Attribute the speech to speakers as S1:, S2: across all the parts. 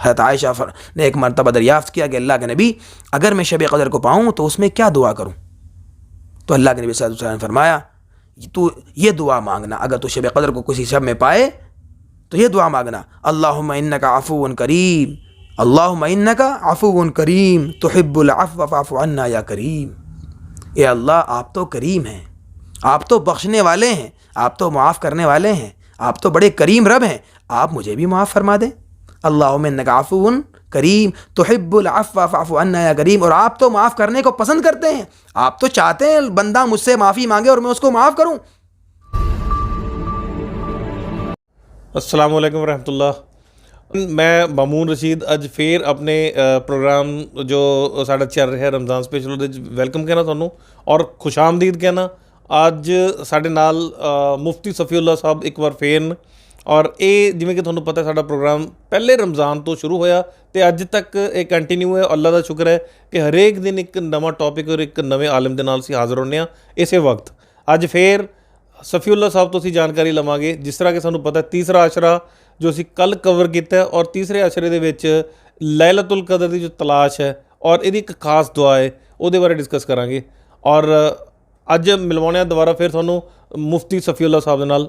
S1: حضرت عائشہ نے ایک مرتبہ دریافت کیا کہ اللہ کے نبی اگر میں شب قدر کو پاؤں تو اس میں کیا دعا کروں؟ تو اللہ کے نبی صلی اللہ علیہ وسلم نے فرمایا تو یہ دعا مانگنا، اگر تو شب قدر کو کسی شب میں پائے تو یہ دعا مانگنا، اللہم انکا عفو کریم، اللہم انکا عفو کریم تحب العفو فاعف عنا یا کریم، اے اللہ آپ تو کریم ہیں، آپ تو بخشنے والے ہیں، آپ تو معاف کرنے والے ہیں، آپ تو بڑے کریم رب ہیں، آپ مجھے بھی معاف فرما دیں۔ اللہم انکا عفو کریم تحب العفو فاعف عنا یا کریم، اور آپ تو معاف کرنے کو پسند کرتے ہیں، آپ تو چاہتے ہیں بندہ مجھ سے معافی مانگے اور میں اس کو معاف کروں۔
S2: السلام علیکم ورحمۃ اللہ، میں مامون رشید اج پھر اپنے پروگرام جو ساڈا چل رہا ہے رمضان سپیشل ਉਹਦੇ ਵੈਲਕਮ ਕਹਿਣਾ ਤੁਹਾਨੂੰ ਔਰ ਖੁਸ਼ ਆਮਦੀਦ ਕਹਿਣਾ। ਅੱਜ ਸਾਡੇ ਨਾਲ ਮੁਫਤੀ ਸਫੀਉੱਲਾ ਸਾਹਿਬ ਇੱਕ ਵਾਰ ਫੇਰ ਨੇ ਔਰ ਇਹ ਜਿਵੇਂ ਕਿ ਤੁਹਾਨੂੰ ਪਤਾ ਸਾਡਾ ਪ੍ਰੋਗਰਾਮ ਪਹਿਲੇ ਰਮਜ਼ਾਨ ਤੋਂ ਸ਼ੁਰੂ ਹੋਇਆ ਤੇ ਅੱਜ ਤੱਕ ਇਹ ਕੰਟੀਨਿਊ ਹੈ। ਅੱਲਾ ਦਾ ਸ਼ੁਕਰ ਹੈ ਕਿ ਹਰੇਕ ਦਿਨ ਇੱਕ ਨਵਾਂ ਟੌਪਿਕ ਔਰ ਇੱਕ ਨਵੇਂ ਆਲਿਮ ਦੇ ਨਾਲ ਅਸੀਂ ਹਾਜ਼ਰ ਹੁੰਦੇ ਹਾਂ ਇਸੇ ਵਕਤ। ਅੱਜ ਫੇਰ ਸਫੀਉੱਲਾ ਸਾਹਿਬ ਤੋਂ ਅਸੀਂ ਜਾਣਕਾਰੀ ਲਵਾਂਗੇ। ਜਿਸ ਤਰ੍ਹਾਂ ਕਿ ਸਾਨੂੰ ਪਤਾ ਤੀਸਰਾ ਅਸ਼ਰਾ ਜੋ ਅਸੀਂ ਕੱਲ੍ਹ ਕਵਰ ਕੀਤਾ ਔਰ ਤੀਸਰੇ ਅਸ਼ਰੇ ਦੇ ਵਿੱਚ ਲੈਲਤੁਲ ਕਦਰ ਦੀ ਜੋ ਤਲਾਸ਼ ਹੈ ਔਰ ਇਹਦੀ ਇੱਕ ਖਾਸ ਦੁਆ ਹੈ ਉਹਦੇ ਬਾਰੇ ਡਿਸਕਸ ਕਰਾਂਗੇ। ਔਰ ਅੱਜ ਮਿਲਵਾਉਂਦੇ ਹਾਂ ਦੁਬਾਰਾ ਫਿਰ ਤੁਹਾਨੂੰ ਮੁਫਤੀ ਸਫੀਉੱਲਾ ਸਾਹਿਬ ਦੇ ਨਾਲ।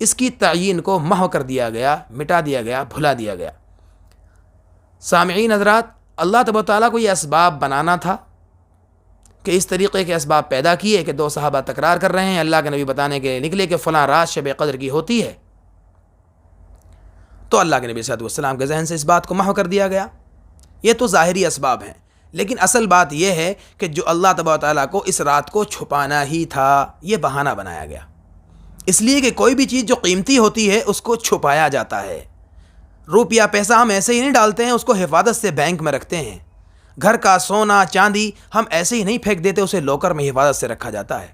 S1: اس کی تعین کو محو کر دیا گیا، مٹا دیا گیا، بھلا دیا گیا۔ سامعین حضرات، اللہ تبارک و تعالیٰ کو یہ اسباب بنانا تھا کہ اس طریقے کے اسباب پیدا کیے کہ دو صحابہ تکرار کر رہے ہیں، اللہ کے نبی بتانے کے لیے نکلے کہ فلاں رات شب قدر کی ہوتی ہے، تو اللہ کے نبی صلی اللہ علیہ وسلم کے ذہن سے اس بات کو محو کر دیا گیا۔ یہ تو ظاہری اسباب ہیں، لیکن اصل بات یہ ہے کہ جو اللہ تبارک و تعالیٰ کو اس رات کو چھپانا ہی تھا، یہ بہانہ بنایا گیا، اس لیے کہ کوئی بھی چیز جو قیمتی ہوتی ہے اس کو چھپایا جاتا ہے۔ روپیہ پیسہ ہم ایسے ہی نہیں ڈالتے ہیں، اس کو حفاظت سے بینک میں رکھتے ہیں۔ گھر کا سونا چاندی ہم ایسے ہی نہیں پھینک دیتے، اسے لاکر میں حفاظت سے رکھا جاتا ہے۔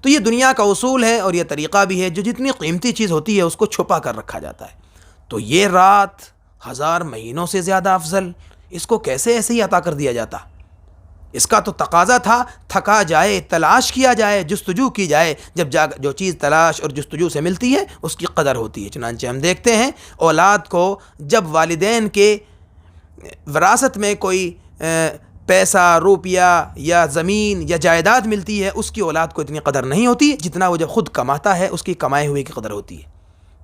S1: تو یہ دنیا کا اصول ہے اور یہ طریقہ بھی ہے، جو جتنی قیمتی چیز ہوتی ہے اس کو چھپا کر رکھا جاتا ہے۔ تو یہ رات 1000 مہینوں سے زیادہ افضل، اس کو کیسے ایسے ہی عطا کر دیا جاتا؟ اس کا تو تقاضا تھا تھکا جائے، تلاش کیا جائے، جستجو کی جائے۔ جب جو چیز تلاش اور جستجو سے ملتی ہے اس کی قدر ہوتی ہے۔ چنانچہ ہم دیکھتے ہیں اولاد کو جب والدین کے وراثت میں کوئی پیسہ، روپیہ یا زمین یا جائیداد ملتی ہے، اس کی اولاد کو اتنی قدر نہیں ہوتی جتنا وہ جب خود کماتا ہے اس کی کمائے ہوئے کی قدر ہوتی ہے۔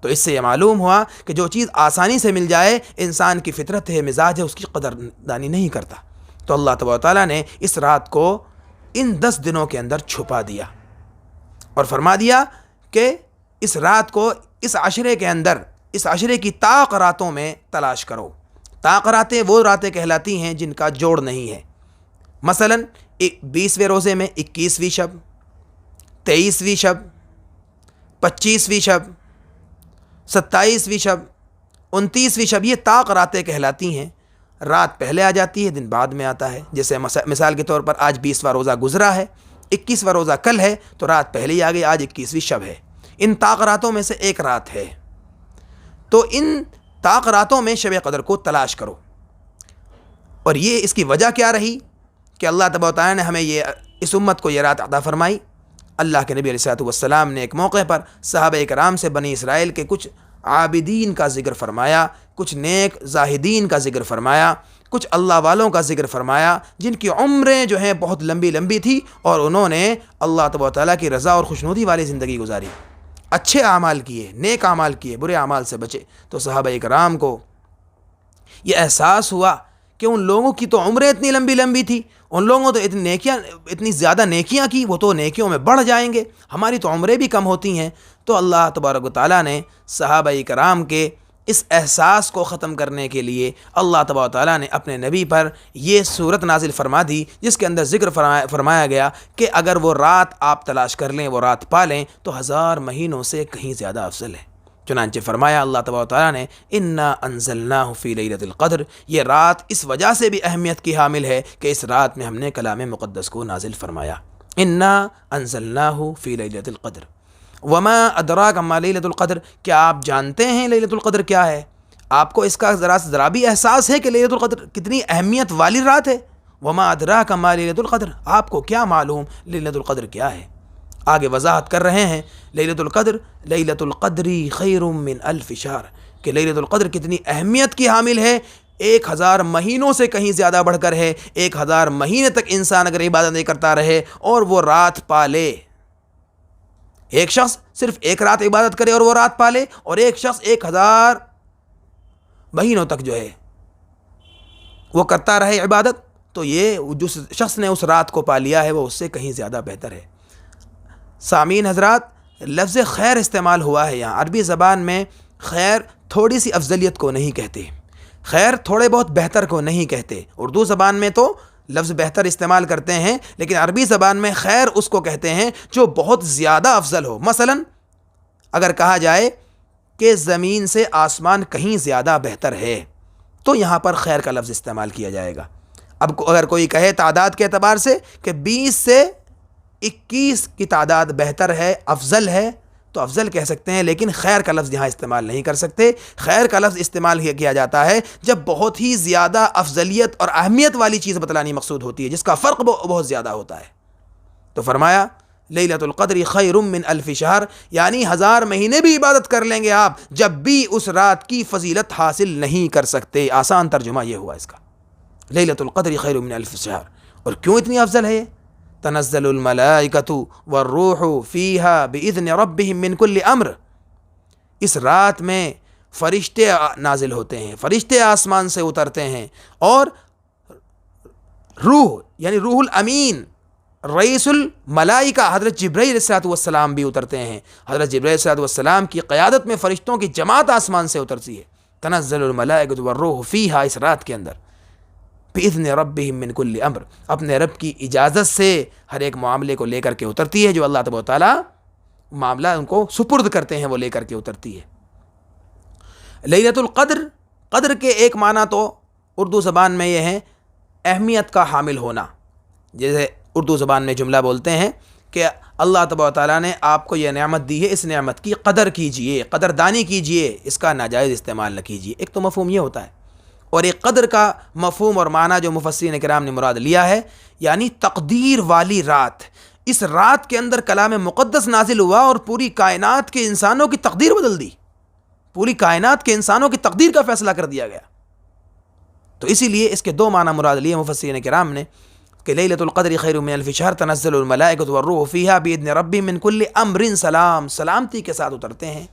S1: تو اس سے یہ معلوم ہوا کہ جو چیز آسانی سے مل جائے، انسان کی فطرت ہے، مزاج ہے، اس کی قدر دانی نہیں کرتا۔ تو اللہ تبارک و تعالیٰ نے اس رات کو ان 10 دنوں کے اندر چھپا دیا اور فرما دیا کہ اس رات کو اس عشرے کے اندر، اس عشرے کی طاق راتوں میں تلاش کرو۔ طاق راتیں وہ راتیں کہلاتی ہیں جن کا جوڑ نہیں ہے۔ مثلا 20ویں روزے میں 21ویں شب، 23ویں شب، 25ویں شب، 27ویں شب، 29ویں شب، یہ طاق راتیں کہلاتی ہیں۔ رات پہلے آ جاتی ہے، دن بعد میں آتا ہے۔ جیسے مثال کے طور پر آج 20واں روزہ گزرا ہے، 21واں روزہ کل ہے، تو رات پہلے ہی آ گئی، آج 21ویں شب ہے۔ ان طاق راتوں میں سے ایک رات ہے، تو ان طاق راتوں میں شب قدر کو تلاش کرو۔ اور یہ اس کی وجہ کیا رہی کہ اللہ تبارک و تعالیٰ نے ہمیں اس امت کو یہ رات عطا فرمائی؟ اللہ کے نبی علیہ الصلوۃ والسلام نے ایک موقع پر صحابہ کرام سے بنی اسرائیل کے کچھ عابدین کا ذکر فرمایا، کچھ نیک زاہدین کا ذکر فرمایا، کچھ اللہ والوں کا ذکر فرمایا جن کی عمریں جو ہیں بہت لمبی لمبی تھی اور انہوں نے اللہ تبارک و تعالیٰ کی رضا اور خوشنودی والی زندگی گزاری، اچھے اعمال کیے، نیک اعمال کیے، برے اعمال سے بچے۔ تو صحابہ کرام کو یہ احساس ہوا کہ ان لوگوں کی تو عمریں اتنی لمبی لمبی تھی، ان لوگوں تو اتنی زیادہ نیکیاں کی، وہ تو نیکیوں میں بڑھ جائیں گے، ہماری تو عمریں بھی کم ہوتی ہیں۔ تو اللہ تبارک و تعالیٰ نے صحابہ کرام کے اس احساس کو ختم کرنے کے لیے اللہ تبارک و تعالیٰ نے اپنے نبی پر یہ صورت نازل فرما دی، جس کے اندر ذکر فرمایا گیا کہ اگر وہ رات آپ تلاش کر لیں، وہ رات پا لیں، تو 1000 مہینوں سے کہیں زیادہ افضل ہے۔ چنانچہ فرمایا اللہ تبارک و تعالیٰ نے انا انزلناہ فی لیلۃ القدر، یہ رات اس وجہ سے بھی اہمیت کی حامل ہے کہ اس رات میں ہم نے کلام مقدس کو نازل فرمایا۔ انا انزلناہ فی لیلۃ القدر وما ادراک ما لیلۃ القدر، کیا آپ جانتے ہیں لیلۃ القدر کیا ہے؟ آپ کو اس کا ذرا بھی احساس ہے کہ لیلۃ القدر کتنی اہمیت والی رات ہے؟ وما ادراک ما لیلۃ القدر، آپ کو کیا معلوم لیلۃ القدر کیا ہے؟ آگے وضاحت کر رہے ہیں لیلۃ القدر، لیلۃ القدر خیر من الف شہر، کہ لیلۃ القدر کتنی اہمیت کی حامل ہے، 1000 مہینوں سے کہیں زیادہ بڑھ کر ہے۔ 1000 مہینے تک انسان اگر عبادت نہیں کرتا رہے اور وہ رات پالے، ایک شخص صرف ایک رات عبادت کرے اور وہ رات پالے، اور ایک شخص 1000 مہینوں تک جو ہے وہ کرتا رہے عبادت، تو یہ جس شخص نے اس رات کو پا لیا ہے وہ اس سے کہیں زیادہ بہتر ہے۔ سامعین حضرات، لفظ خیر استعمال ہوا ہے یہاں۔ عربی زبان میں خیر تھوڑی سی افضلیت کو نہیں کہتے، خیر تھوڑے بہت بہتر کو نہیں کہتے۔ اردو زبان میں تو لفظ بہتر استعمال کرتے ہیں، لیکن عربی زبان میں خیر اس کو کہتے ہیں جو بہت زیادہ افضل ہو۔ مثلا اگر کہا جائے کہ زمین سے آسمان کہیں زیادہ بہتر ہے، تو یہاں پر خیر کا لفظ استعمال کیا جائے گا۔ اب اگر کوئی کہے تعداد کے اعتبار سے کہ 20 سے 21 کی تعداد بہتر ہے، افضل ہے، تو افضل کہہ سکتے ہیں، لیکن خیر کا لفظ یہاں استعمال نہیں کر سکتے۔ خیر کا لفظ استعمال کیا جاتا ہے جب بہت ہی زیادہ افضلیت اور اہمیت والی چیز بتلانی مقصود ہوتی ہے، جس کا فرق بہت زیادہ ہوتا ہے۔ تو فرمایا لیلۃ القدر خیر من الف شہر، یعنی 1000 مہینے بھی عبادت کر لیں گے آپ، جب بھی اس رات کی فضیلت حاصل نہیں کر سکتے۔ آسان ترجمہ یہ ہوا اس کا، لیلۃ القدر خیر من الف شہر۔ اور کیوں اتنی افضل ہے؟ تنزل الملائکۃ والروح فیہا باذن ربہم من کل امر، اس رات میں فرشتے نازل ہوتے ہیں، فرشتے آسمان سے اترتے ہیں، اور روح یعنی روح الامین رئیس الملائکہ حضرت جبرائیل علیہ السلام بھی اترتے ہیں۔ حضرت جبرائیل علیہ السلام کی قیادت میں فرشتوں کی جماعت آسمان سے اترتی ہے۔ تنزل الملائکۃ والروح فیہا، اس رات کے اندر بإذن ربہم من کل امر، اپنے رب کی اجازت سے ہر ایک معاملے کو لے کر کے اترتی ہے، جو اللہ تبارک و تعالیٰ معاملہ ان کو سپرد کرتے ہیں وہ لے کر کے اترتی ہے۔ لیلۃ القدر، قدر کے ایک معنی تو اردو زبان میں یہ ہے اہمیت کا حامل ہونا، جیسے اردو زبان میں جملہ بولتے ہیں کہ اللہ تبارک و تعالیٰ نے آپ کو یہ نعمت دی ہے، اس نعمت کی قدر کیجئے، قدردانی کیجئے، اس کا ناجائز استعمال نہ کیجئے۔ ایک تو مفہوم یہ ہوتا ہے، اور ایک قدر کا مفہوم اور معنی جو مفسرین کرام نے مراد لیا ہے، یعنی تقدیر والی رات۔ اس رات کے اندر کلام مقدس نازل ہوا اور پوری کائنات کے انسانوں کی تقدیر بدل دی، پوری کائنات کے انسانوں کی تقدیر کا فیصلہ کر دیا گیا۔ تو اسی لیے اس کے دو معنی مراد لیے مفسرین کرام نے کہ لیلۃ القدر خیر من الف شہر تنزل الملائکۃ والروح فیہا بإذن ربہم من کل امر سلام، سلامتی کے ساتھ اترتے ہیں۔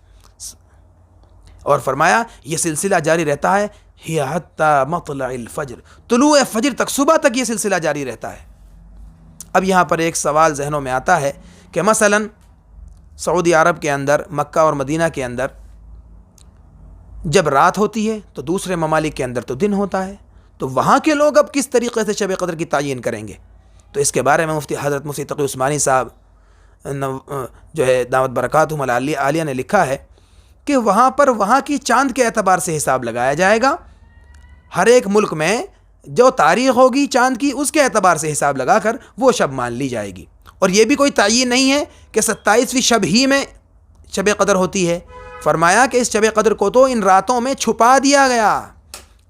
S1: اور فرمایا یہ سلسلہ جاری رہتا ہے ہی حتی مطلع الفجر، طلوع فجر تک، صبح تک یہ سلسلہ جاری رہتا ہے۔ اب یہاں پر ایک سوال ذہنوں میں آتا ہے کہ مثلا سعودی عرب کے اندر، مکہ اور مدینہ کے اندر جب رات ہوتی ہے تو دوسرے ممالک کے اندر تو دن ہوتا ہے، تو وہاں کے لوگ اب کس طریقے سے شب قدر کی تعین کریں گے؟ تو اس کے بارے میں حضرت مفتی تقی عثمانی صاحب جو ہے دعوت برکاتہم العالیہ نے لکھا ہے کہ وہاں پر وہاں کی چاند کے اعتبار سے حساب لگایا جائے گا، ہر ایک ملک میں جو تاریخ ہوگی چاند کی اس کے اعتبار سے حساب لگا کر وہ شب مان لی جائے گی۔ اور یہ بھی کوئی تعین نہیں ہے کہ 27ویں شب ہی میں شب قدر ہوتی ہے، فرمایا کہ اس شب قدر کو تو ان راتوں میں چھپا دیا گیا،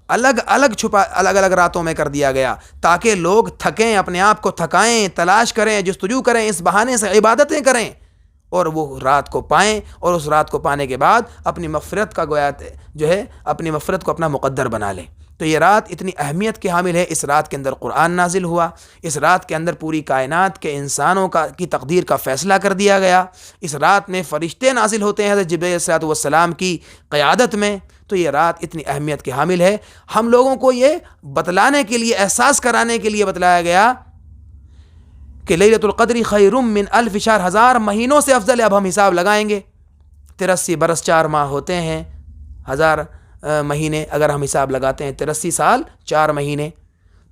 S1: الگ الگ راتوں میں کر دیا گیا، تاکہ لوگ تھکیں، اپنے آپ کو تھکائیں، تلاش کریں، جستجو کریں، اس بہانے سے عبادتیں کریں، اور وہ رات کو پائیں، اور اس رات کو پانے کے بعد اپنی مغفرت کا گویا جو ہے اپنی مغفرت کو اپنا مقدر بنا لیں۔ تو یہ رات اتنی اہمیت کی حامل ہے، اس رات کے اندر قرآن نازل ہوا، اس رات کے اندر پوری کائنات کے انسانوں کی تقدیر کا فیصلہ کر دیا گیا، اس رات میں فرشتے نازل ہوتے ہیں حضرت جبرائیل علیہ السلام کی قیادت میں۔ تو یہ رات اتنی اہمیت کی حامل ہے، ہم لوگوں کو یہ بتلانے کے لیے، احساس کرانے کے لیے بتلایا گیا کہ لیلۃ القدر خیر من الف شہر، 1000 مہینوں سے افضل ہے۔ اب ہم حساب لگائیں گے، 83 برس 4 ماہ ہوتے ہیں، 1000 مہینے اگر ہم حساب لگاتے ہیں 83 سال 4 مہینے،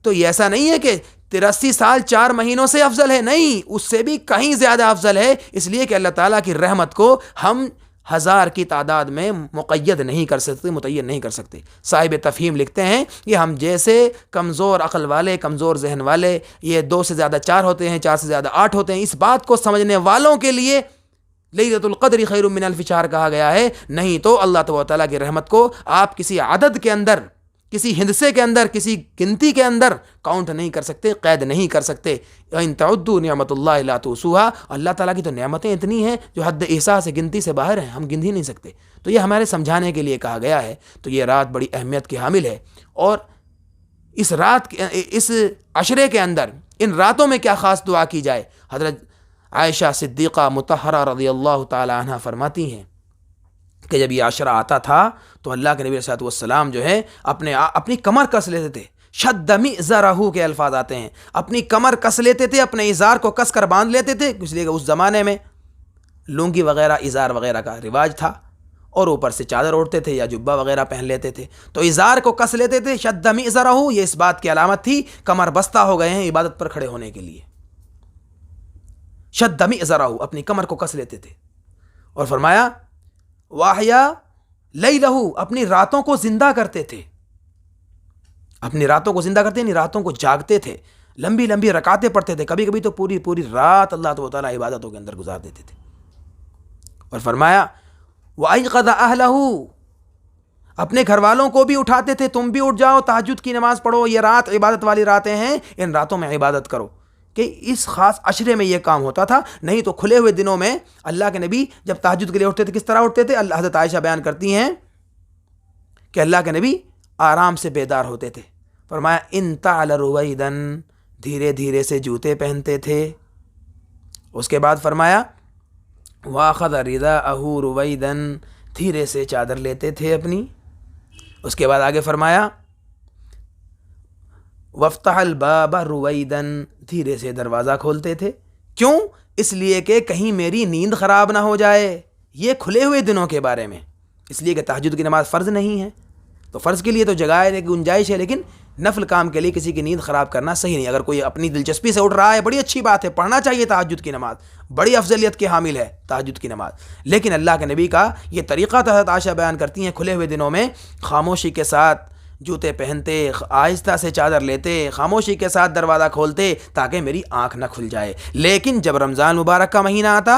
S1: تو یہ ایسا نہیں ہے کہ 83 سال 4 مہینوں سے افضل ہے، نہیں، اس سے بھی کہیں زیادہ افضل ہے، اس لیے کہ اللہ تعالیٰ کی رحمت کو ہم 1000 کی تعداد میں مقید نہیں کر سکتے، متعین نہیں کر سکتے۔ صاحب تفہیم لکھتے ہیں یہ ہم جیسے کمزور عقل والے، کمزور ذہن والے، یہ 2 سے زیادہ 4 ہوتے ہیں، 4 سے زیادہ 8 ہوتے ہیں، اس بات کو سمجھنے والوں کے لیے لیلۃ القدر خیر من الف شہر کہا گیا ہے، نہیں تو اللہ تبارک تعالیٰ کی رحمت کو آپ کسی عدد کے اندر، کسی ہندسے کے اندر، کسی گنتی کے اندر کاؤنٹ نہیں کر سکتے، قید نہیں کر سکتے۔ ان تعدوا نعمت اللہ لا تحصوها، اللہ تعالیٰ کی تو نعمتیں اتنی ہیں جو حد احصاء سے، گنتی سے باہر ہیں، ہم گن ہی نہیں سکتے۔ تو یہ ہمارے سمجھانے کے لیے کہا گیا ہے۔ تو یہ رات بڑی اہمیت کی حامل ہے، اور اس رات اس عشرے کے اندر ان راتوں میں کیا خاص دعا کی جائے؟ حضرت عائشہ صدیقہ مطہرہ رضی اللہ تعالی عنہ فرماتی ہیں کہ جب یہ عشرہ آتا تھا تو اللہ کے نبی علیہ السلام جو ہے اپنی کمر کس لیتے تھے، شد مئزرہ کے الفاظ آتے ہیں، اپنی کمر کس لیتے تھے، اپنے ازار کو کس کر باندھ لیتے تھے، اس لیے کہ اس زمانے میں لنگی وغیرہ، ازار وغیرہ کا رواج تھا، اور اوپر سے چادر اوڑھتے تھے یا جبہ وغیرہ پہن لیتے تھے، تو ازار کو کس لیتے تھے، شد مئزرہ، یہ اس بات کی علامت تھی کمر بستہ ہو گئے ہیں عبادت پر کھڑے ہونے کے لیے۔ شد مئزرہ، اپنی کمر کو کس لیتے تھے، اور فرمایا واحیا لیلہ، اپنی راتوں کو زندہ کرتے تھے، اپنی راتوں کو زندہ کرتے، یعنی راتوں کو جاگتے تھے، لمبی لمبی رکعتیں پڑھتے تھے، کبھی کبھی تو پوری پوری رات اللہ تعالیٰ عبادتوں کے اندر گزار دیتے تھے۔ اور فرمایا وَأَيْقَظَ أَهْلَهُ، اپنے گھر والوں کو بھی اٹھاتے تھے، تم بھی اٹھ جاؤ، تہجد کی نماز پڑھو، یہ رات عبادت والی راتیں ہیں، ان راتوں میں عبادت کرو، کہ اس خاص عشرے میں یہ کام ہوتا تھا۔ نہیں تو کھلے ہوئے دنوں میں اللہ کے نبی جب تہجد کے لیے اٹھتے تھے کس طرح اٹھتے تھے؟ حضرت عائشہ بیان کرتی ہیں کہ اللہ کے نبی آرام سے بیدار ہوتے تھے، فرمایا انتعل رویدن، دھیرے دھیرے سے جوتے پہنتے تھے۔ اس کے بعد فرمایا واخذ رداءہ رویدن، دھیرے سے چادر لیتے تھے اپنی. اس کے بعد آگے فرمایا وفتح الباب رویدن, دھیرے سے دروازہ کھولتے تھے. کیوں؟ اس لیے کہ کہیں میری نیند خراب نہ ہو جائے. یہ کھلے ہوئے دنوں کے بارے میں, اس لیے کہ تہجد کی نماز فرض نہیں ہے, تو فرض کے لیے تو جگہ ہے, گنجائش ہے, لیکن نفل کام کے لیے کسی کی نیند خراب کرنا صحیح نہیں. اگر کوئی اپنی دلچسپی سے اٹھ رہا ہے بڑی اچھی بات ہے, پڑھنا چاہیے تہجد کی نماز, بڑی افضلیت کے حامل ہے تہجد کی نماز, لیکن اللہ کے نبی کا یہ طریقہ تو حضرت عائشہ بیان کرتی ہیں, کھلے ہوئے دنوں میں خاموشی کے ساتھ جوتے پہنتے, آہستہ سے چادر لیتے, خاموشی کے ساتھ دروازہ کھولتے تاکہ میری آنکھ نہ کھل جائے. لیکن جب رمضان مبارک کا مہینہ آتا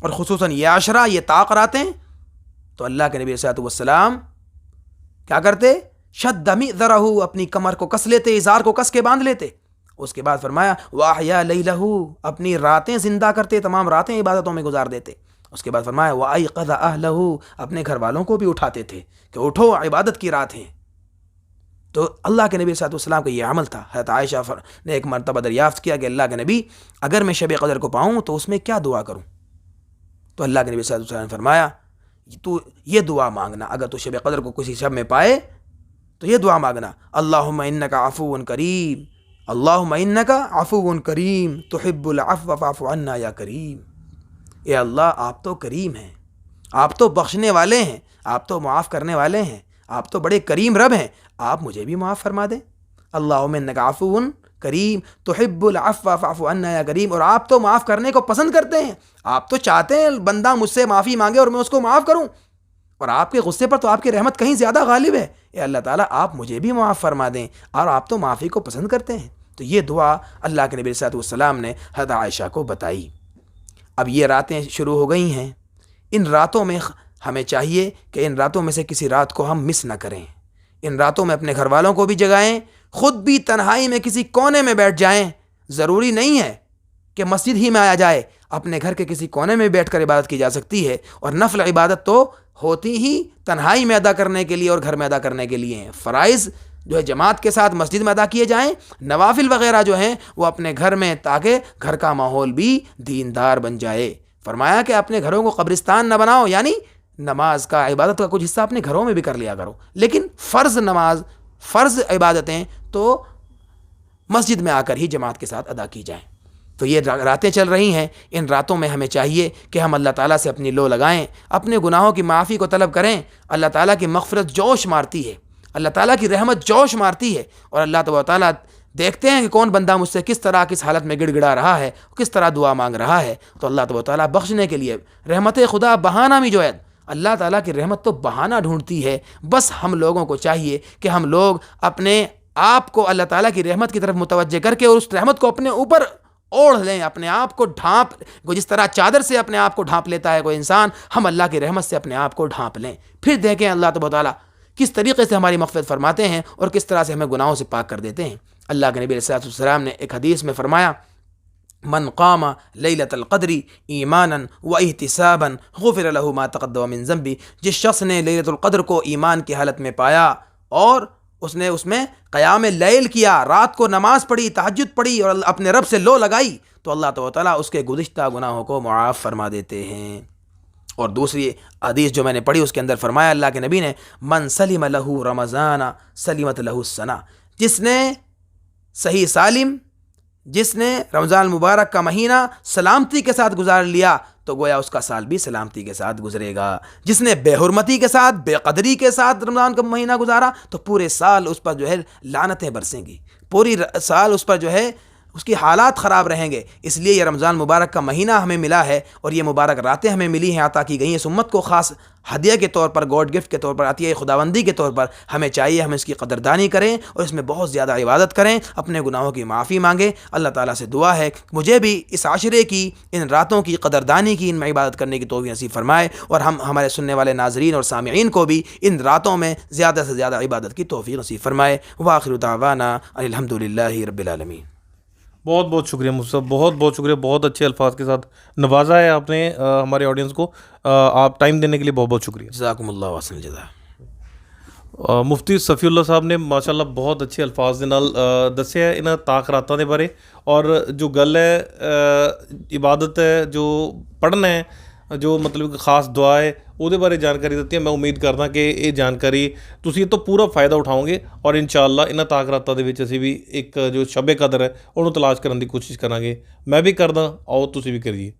S1: اور خصوصاً یہ عشرہ, یہ طاق راتیں, تو اللہ کے نبی صلی اللہ علیہ وسلم کیا کرتے؟ شد مئزرہ, اپنی کمر کو کس لیتے, ازار کو کس کے باندھ لیتے. اس کے بعد فرمایا واحیا لیلہ, اپنی راتیں زندہ کرتے, تمام راتیں عبادتوں میں گزار دیتے. اس کے بعد فرمایا وایقظ اہلہ, اپنے گھر والوں کو بھی اٹھاتے تھے کہ اٹھو عبادت کی رات ہیں. تو اللہ کے نبی صلی اللہ علیہ وسلم کا یہ عمل تھا. حضرت عائشہ نے ایک مرتبہ دریافت کیا کہ اللہ کے نبی اگر میں شب قدر کو پاؤں تو اس میں کیا دعا کروں؟ تو اللہ کے نبی صلی اللہ علیہ وسلم نے فرمایا تو یہ دعا مانگنا, اگر تو شب قدر کو کسی شب میں پائے تو یہ دعا مانگنا, اللہم انکا عفو کریم, اللہم انکا عفو کریم تحب العفو فاعف عنا یا کریم. اے اللہ آپ تو کریم ہیں, آپ تو بخشنے والے ہیں, آپ تو معاف کرنے والے ہیں, آپ تو بڑے کریم رب ہیں, آپ مجھے بھی معاف فرما دیں. اللہم انکا عفو کریم تحب العفو فاعف عنا یا کریم, اور آپ تو معاف کرنے کو پسند کرتے ہیں, آپ تو چاہتے ہیں بندہ مجھ سے معافی مانگے اور میں اس کو معاف کروں, اور آپ کے غصے پر تو آپ کی رحمت کہیں زیادہ غالب ہے. اے اللہ تعالیٰ آپ مجھے بھی معاف فرما دیں, اور آپ تو معافی کو پسند کرتے ہیں. تو یہ دعا اللہ کے نبی صلی اللہ علیہ وسلم نے حضرت عائشہ کو بتائی. اب یہ راتیں شروع ہو گئی ہیں, ان راتوں میں ہمیں چاہیے کہ ان راتوں میں سے کسی رات کو ہم مس نہ کریں. ان راتوں میں اپنے گھر والوں کو بھی جگائیں, خود بھی تنہائی میں کسی کونے میں بیٹھ جائیں. ضروری نہیں ہے کہ مسجد ہی میں آیا جائے, اپنے گھر کے کسی کونے میں بیٹھ کر عبادت کی جا سکتی ہے. اور نفل عبادت تو ہوتی ہی تنہائی میں ادا کرنے کے لیے اور گھر میں ادا کرنے کے لیے ہیں. فرائض جو ہے جماعت کے ساتھ مسجد میں ادا کیے جائیں, نوافل وغیرہ جو ہیں وہ اپنے گھر میں, تاکہ گھر کا ماحول بھی دیندار بن جائے. فرمایا کہ اپنے گھروں کو قبرستان نہ بناؤ, یعنی نماز کا, عبادت کا کچھ حصہ اپنے گھروں میں بھی کر لیا کرو, لیکن فرض نماز, فرض عبادتیں تو مسجد میں آ کر ہی جماعت کے ساتھ ادا کی جائیں. تو یہ راتیں چل رہی ہیں, ان راتوں میں ہمیں چاہیے کہ ہم اللہ تعالیٰ سے اپنی لو لگائیں, اپنے گناہوں کی معافی کو طلب کریں. اللہ تعالیٰ کی مغفرت جوش مارتی ہے, اللہ تعالیٰ کی رحمت جوش مارتی ہے, اور اللہ تبارک و تعالیٰ دیکھتے ہیں کہ کون بندہ مجھ سے کس طرح کس حالت میں گڑ گڑا رہا ہے, کس طرح دعا مانگ رہا ہے. تو اللہ تبارک و تعالیٰ بخشنے کے لیے رحمت خدا بہانہ بھی جو ہے, اللہ تعالیٰ کی رحمت تو بہانہ ڈھونڈتی ہے. بس ہم لوگوں کو چاہیے کہ ہم لوگ اپنے آپ کو اللہ تعالیٰ کی رحمت کی طرف متوجہ کر کے اور اس رحمت کو اپنے اوپر اوڑھ لیں, اپنے آپ کو ڈھانپ, جس طرح چادر سے اپنے آپ کو ڈھانپ لیتا ہے کوئی انسان, ہم اللہ کی رحمت سے اپنے آپ کو ڈھانپ لیں. پھر دیکھیں اللہ تبارک و تعالیٰ کس طریقے سے ہماری مغفرت فرماتے ہیں اور کس طرح سے ہمیں گناہوں سے پاک کر دیتے ہیں. اللہ کے نبی علیہ السلام نے ایک حدیث میں فرمایا من قام لیلۃ القدر ایمانا و احتسابا غفر له ما تقدم من ذنبه, جس شخص نے لیلۃ القدر کو ایمان کی حالت میں پایا اور اس نے اس میں قیام لیل کیا, رات کو نماز پڑھی, تہجد پڑھی اور اپنے رب سے لو لگائی, تو اللہ تعالیٰ اس کے گزشتہ گناہوں کو معاف فرما دیتے ہیں. اور دوسری حدیث جو میں نے پڑھی اس کے اندر فرمایا اللہ کے نبی نے من سلم لہ رمضان سلمت لہ السنہ, جس نے صحیح سالم, جس نے رمضان المبارک کا مہینہ سلامتی کے ساتھ گزار لیا تو گویا اس کا سال بھی سلامتی کے ساتھ گزرے گا. جس نے بے حرمتی کے ساتھ, بے قدری کے ساتھ رمضان کا مہینہ گزارا تو پورے سال اس پر جو ہے لعنتیں برسیں گی, پوری سال اس پر جو ہے اس کی حالات خراب رہیں گے. اس لیے یہ رمضان مبارک کا مہینہ ہمیں ملا ہے اور یہ مبارک راتیں ہمیں ملی ہیں, عطا کی گئی ہیں اس امت کو خاص ہدیہ کے طور پر, گاڈ گفٹ کے طور پر, عطیہ خداوندی کے طور پر. ہمیں چاہیے ہم اس کی قدردانی کریں اور اس میں بہت زیادہ عبادت کریں, اپنے گناہوں کی معافی مانگیں. اللہ تعالیٰ سے دعا ہے کہ مجھے بھی اس عشرے کی, ان راتوں کی قدردانی کی, ان میں عبادت کرنے کی توفیق نصیب فرمائے, اور ہم ہمارے سننے والے ناظرین اور سامعین کو بھی ان راتوں میں زیادہ سے زیادہ عبادت کی توفیق نصیب فرمائے. وآخر دعوانا الحمد للہ رب العالمین.
S2: بہت بہت شکریہ مفتی صاحب, بہت بہت شکریہ, بہت اچھے الفاظ کے ساتھ نوازا ہے آپ نے ہمارے آڈینس کو. آپ ٹائم دینے کے لیے بہت بہت شکریہ.
S1: جزاکم اللہ واسن الجزا.
S2: مفتی صفی اللہ صاحب نے ماشاء اللہ بہت اچھے الفاظ ਦੇ ਨਾਲ ਦੱਸਿਆ ਇਹਨਾਂ ਤਾਕਰਾਤਾਂ ਦੇ ਬਾਰੇ, ਔਰ ਜੋ ਗੱਲ ਹੈ ਇਬਾਦਤ ਹੈ, ਜੋ ਪੜ੍ਹਨਾ ਹੈ, ਜੋ ਮਤਲਬ ਇੱਕ ਖਾਸ ਦੁਆ ਹੈ ਉਹਦੇ ਬਾਰੇ ਜਾਣਕਾਰੀ ਦਿੱਤੀ ਹੈ। ਮੈਂ ਉਮੀਦ ਕਰਦਾ ਕਿ ਇਹ ਜਾਣਕਾਰੀ ਤੁਸੀਂ ਇਹ ਤੋਂ ਪੂਰਾ ਫਾਇਦਾ ਉਠਾਓਗੇ ਔਰ ਇਨਸ਼ਾਅੱਲਾ ਇਹਨਾਂ ਤਾਕਰਾਤਾਂ ਦੇ ਵਿੱਚ ਅਸੀਂ ਵੀ ਇੱਕ ਜੋ ਸ਼ਬ ਕਦਰ ਹੈ ਉਹਨੂੰ ਤਲਾਸ਼ ਕਰਨ ਦੀ ਕੋਸ਼ਿਸ਼ ਕਰਾਂਗੇ। ਮੈਂ ਵੀ ਕਰਦਾ, ਆਓ ਤੁਸੀਂ ਵੀ ਕਰੀਏ।